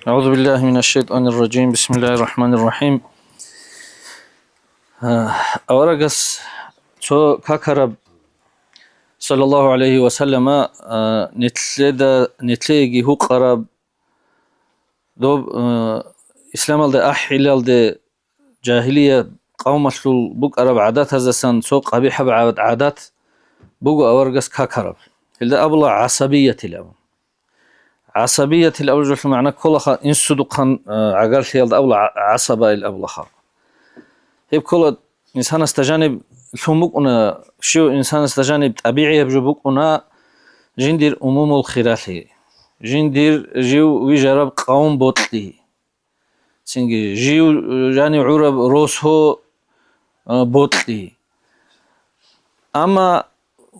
أعوذ بالله من الشيطان الرجيم. بسم الله الرحمن الرحيم. أورجس تو كاكرب صلى الله عليه وسلم نتليجي هو قرب دوب إسلام الد أحيل الد جاهلية قوم الشل بوك أرب عادات هذا سن سوق قبيحة بعد عادات بوك أورجس كاكرب إلا أبلا عصبية الأول عصبية الأول جو معنى كل خا إن صدقان عقل شيء الأول عصبة الأول خا هيب كل إنسان استجانب ثمك أنا شو إنسان استجانب طبيعي بجبوك أنا جندير أموم الخيرات جندير جيو ويجرب قوم بوتلي سنجي جيو يعني عرب روسه بوتلي أما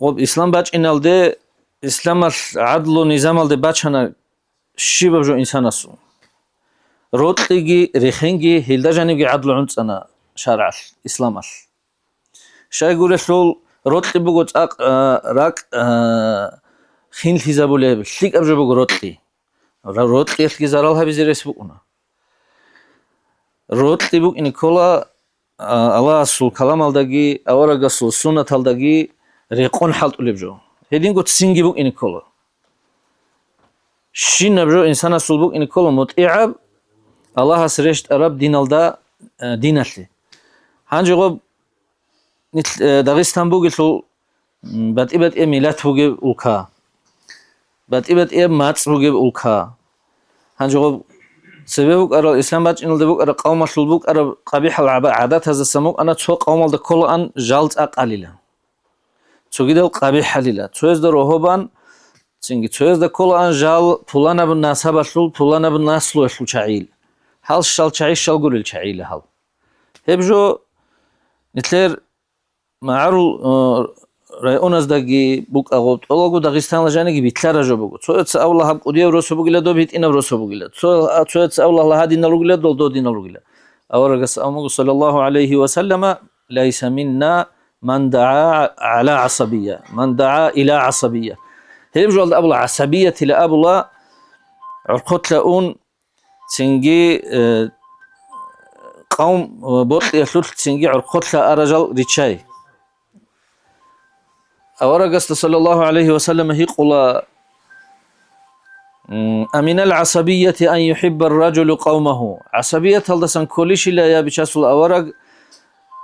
إسلام باج إن الده إسلام العدل ونظام الده باج هنا شي بجو إنسان أسو روتليجي ريخينجي هيلدا جانبي عدل عنص أنا شرع إسلام شاي يقول شلول روتلي بقول راك خين حسابه له شيك أبجو بقول روتلي اللي زرالها بزيرس بقونا روتلي بق إن كلا الله سول كلام الدقي أورا سول سنة الدقي ريقون حالت ولا بجو هدين قلت سينجي بق إن كلا شين نبجو إنسان سول بق إن كلا متعب الله سرشت أرب دين الدا دين اللي هنجي غب داغستان بوغي شو بات ميلاد بوغي أولكا بات ماتس بوغي أولكا هنجي غب سببك أرى الإسلام باج إنه دبوك أرى قوم شلبوك أرى قبيح العادات هذا السموك أنا تو قوم الد كل أن جالت أقليلا تو كده قبيح ليلا تو إز دروهبان سينجي تو إز كل أن جال فلانا بالناس هبشلو فلانا بالناس لو شلو شعيل هل شال شعيل شال قول الشعيل هل هبجو نتلر معرو رأيوناز دقي بوك أغوت أولو داغستان لجاني بيتلار جو بوك تو إتس أولا هب قدية روسو بوغيلا دو بيت إنا روسو بوغيلا تو إتس أولا لها دينا روغيلا دو دينا روغيلا أورغس أمو صلى الله عليه وسلم ليس منا من دعا على عصبية من دعا إلى عصبية هيبجو أبلا عصبية إلى أبلا عرقوت لأون تنجي قوم بوت يسلوت تنجي عرقوت لأرجل ريتشاي أورغس صلى الله عليه وسلم يقول أمن العصبية أن يحب الرجل قومه عصبية هلدسان كلش لا يا بشاسل أورغ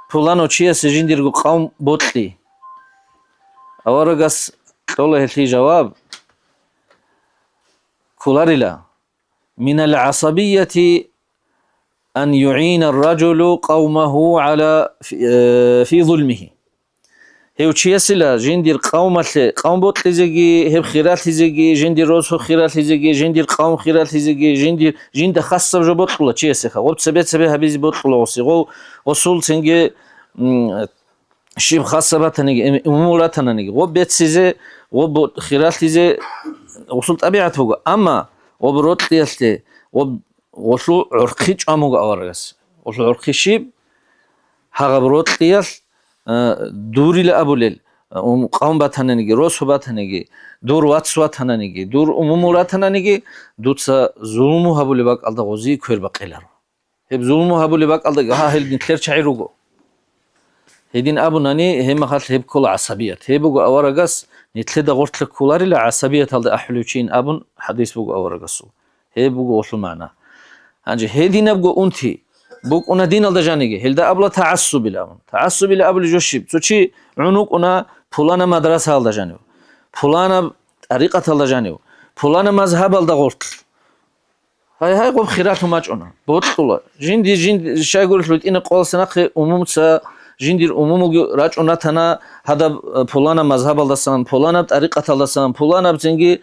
فلانو تشيا سجندير قوم بوتلي أورغس طوله في جواب كولاريلا من العصبية أن يعين الرجل قومه على في ظلمه هيو تشيسلا جندير قوم بوت لزجي هب خيرات لزجي جندير روسو خيرات لزجي جندير قوم خيرات لزجي جند خاصة جبوت الله تشيسخا وبت سبت هبيز بوت الله وصيغو وصول سنجي شيب خاصة باتنجي أموراتنا نجي وبيت سيزه وبوت خيرات لزجي وصول طبيعة فوق أما وبروت ليستي وصول عرقيج أموغ أورغس وصول عرقيشيب هاغ بروت ليست دوری لابولل قوم باتننگی روسو باتنگی دور واتسو باتننگی دور عمومورات تننگی دوتسا ظلمو هبولی باق алда غوزی کور باقیلار هب ظلمو هبولی باق алда ها هل نتلر چایروگو هدين ابو ناني هم خاطر هب كل عصبيه هبو اورغس نتلد غورتل كولاري العصبيه алда احلوچين ابون حديث بو اورغسو هبو وصل معنا هانجي هدين ابو انتي بوك أنا دين الله جانيجي هلدا أبلا تعصب الأمر تعصب إلى أبل جوشيب سوتشي عنق أنا فلانا مدرسة الله جانيو فلانا طريقة الله جانيو فلانا مذهب الله غلط هاي قب خيرات ماج أنا بوتطلع جند شيء يقول لك إن قال سناق أمم سا جندير أمم راج أنا تنا هذا فلانا مذهب الله سان فلانا طريقة الله سان فلانا بتنجي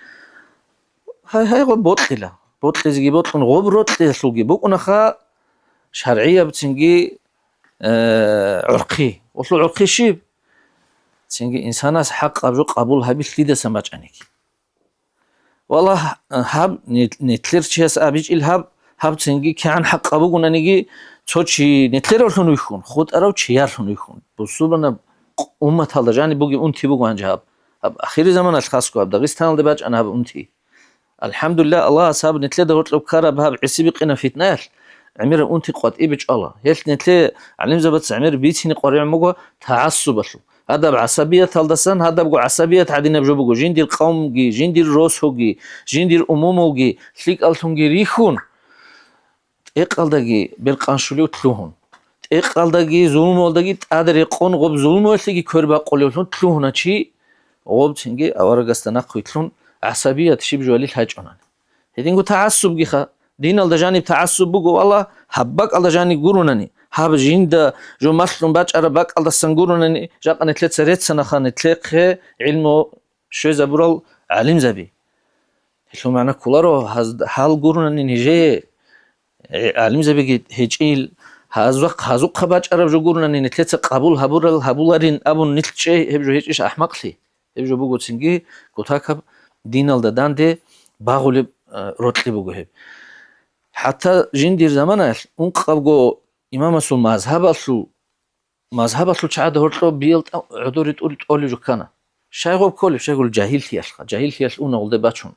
هاي قب بوتطلع بوتطلع بوتطلع غب روت تسلقي بوك أنا خا شرعية بتنجي عرقي وصل عرقي شيب تنجي إنسان حق أبجو قبول هبي ليدا سماج عنك والله هب نتلر شيء أبيج هب تنجي كان حق أبونا نيجي توشي نتلر وشون يخون خود أراو شيار شون يخون بسوبنا أمة هذا جاني بوجي أنتي بوجو عنج هب أخير زمان أشخاص كواب داغستان لباج أنا هب أنتي الحمدلله الله أصحاب نتلي دورت لو كارا بهاب عسي بقينا فتنال عمير أنت قد إبج الله هيلت نتلي علم زبط عمير بيتيني قريع مجو تعصب له هذا بعصبية ثالدسان هذا بقو عصبية عدينا بجو بقو جين دير قوم جي جين دير روس هوجي جين دير أموم جي سليك ألتون جي ريخون إقال دقي بالقانشلو تلوهن إقال دقي ظلم ولدقي تقدر يقون غب ظلم ولدقي كربا قولون تلوهن شيء غب تنجي أورجستنا قيتلون عصبية تشيب جوالي الحاجونان هدينغو تعصب جيخا دين الدجاني تعصب بقو والله حبك الدجاني قرونني حاب جيندا جو مسلم باج أربك الدسنجورونني جاك أنا تلت سريت سنة خان تلقي علمه شو زبرال علم زبي شو معنى كولارو حال قرونني نجي علم زبي هيجيل هازوق خباج أرب جو قرونني نتلت قبول هبولارين أبون نتلشي هبجو هيجيش أحمق لي هبجو بقو تسنجي كتاكب دين الددان دي باغولي روتلي بقو هب حتى جندير زمانه انقبقو إمام أصل مذهب أصل شعاد هرتلو بيلت عدوري تقولي جو كنا شايغو بكل شايغو جاهل تياش أونا ولد باتشون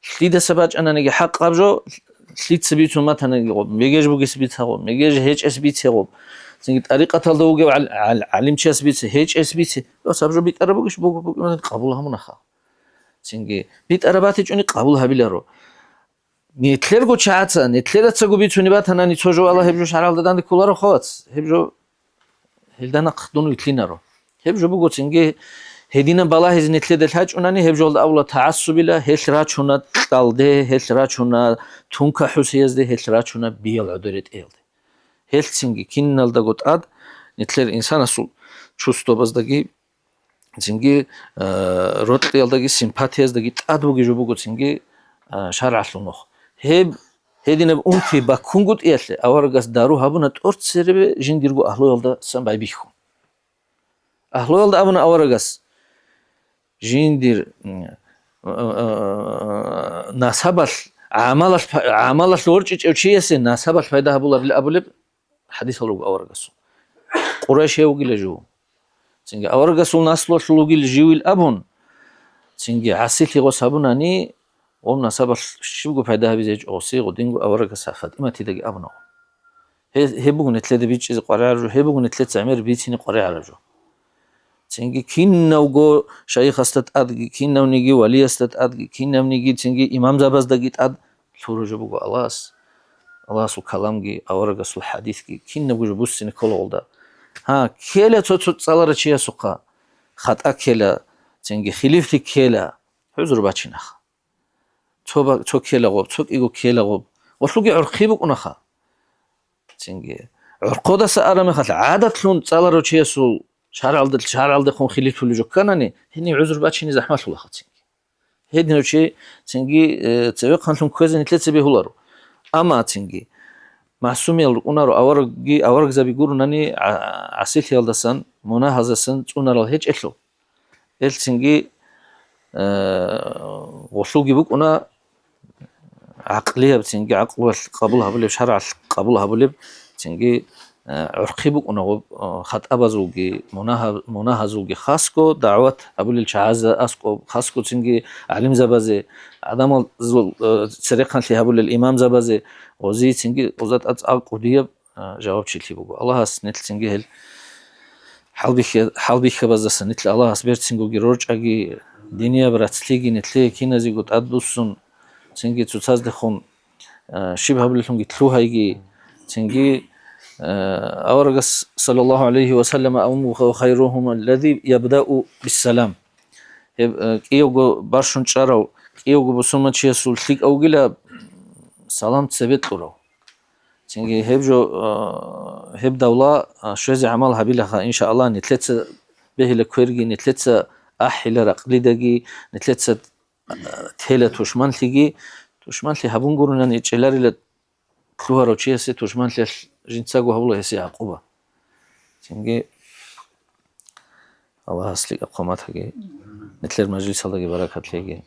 سليد سباج أنا نجي حق قبجو سليد سبيتو ما تنجي ميجيج بوجي سبيت هغو ميجيج هيج اس بيت هغو سنجي طريقة تلدوجي علم شي اس بيت هيج اس بيت بس أبجو بيت أربوجش بوجو قبولها منخا سنجي بيت أرباتي جوني قبولها بيلارو نتلرگو چاعتا نتلرتسگو بیتونی بات هنانی توجو الله هبجو شرال دادن کولارو خوات هبجو هلدانا قدونو يتلينا رو هبجو بگو تنگي هدينا بالا هز نتلد الحاج اوناني هبجو اول تعصب لا هش راچونا قالده هش راچونا تونكا حسيزده هش راچونا بيل عدرت ايلده هل تنگي كينال دا گوت اد نتلر انسان اسول چوستو بازدگي تنگي روتليالدگي سимпатияздагي тадбуги جو بگو تنگي شرعلونخ هب هدينا أنتي بكونغوت إيش أورجس دارو هابونا تورت سربة جنديرجو أهلو يلدا سنباي بيخون أهلو يلدا أبونا أورجس جندير ناسبل عملش لورج إيش ناسبل فايدة هبولا بالأبولب حديث هلوج أورجس قريش يوجي لجو تيجي أورجس وناسلو شلوجي لجيو الأبون تيجي عسيتي غوس هابونا ني ومن سبب شبكو فايدة بيزيج أوسي غدينغو أورك سافات إما تيدقي أبنو هبوغو نتلد بيج إذا قرية رجو هبوغو نتلد سعمير بيتيني قرية رجو تنجي كينو شيخ استت أدقي كينو نيجي ولي استت أدقي كينو نيجي تنجي إمام زباز دقيت أد فورجو بوغو الله سو كلامجي أورك سو حديثكي كينو بوجو بوسيني كل غلدا ها كيلا تصالر تشيا سوقا خطأ كيلا تنجي خليفتي كيلا حزر باتشينخ تو كيلا غوب تو إيجو كيلا غوب وشلوجي عرقيبك ونخا تنجي عرقودا سأرمي خاطر عادة لون تسالرو تشيسو شهر عالد خون خليل تولي جو كانني هني عذر باتشيني زحمة ولا خاطر هيدي نوشي تنجي تسوي خانتون كوزن تلت بيه هولارو أما تنجي محسومي الأونارو أورج زبي يقولوا ناني عسيل يالدسن مناهزسن تونارو هيج إلو تنجي وشلوجي بوك أنا عقلية بتنجي عقل قبولها بلي شرع قبولها بلي تنجي عرقيبك أنا خط أبازوجي مناهزوجي خاصكو دعوة أبولي الشعازة أسكو خاصكو تنجي علم زبازي عدم سرقان لها بولي الإمام زبازي وزي تنجي وزات أتعال قدية جواب شيء بقول الله سنتل تنجي هل حال بيخ بزاس نتل الله سبير تنجو جروج أجي دنيا براتليجي نتلي كينا زي قد أدبسون تنجي تتصاز دخون شبه بلهم قتلوها يجي تنجي أورجس صلى الله عليه وسلم أمه خيرهم الذي يبدأ بالسلام كيوجو برشون شارو كيوجو بسمة شيء سلطيك أو جلا سلام تثبت له تنجي هب دولة شوزي عمل هبيلها إن شاء الله نتلت به لكويرجي نتلت أحيل رقلي دقي نتلت تهلا توشمان تيجي هبون قرونا نيجلاري لتلوها روشيسي توشمان لي جنساقو هبولو هسي عقوبة تنجي الله أصلي أقومات هجي نتلر مجلس الله بركات ليجي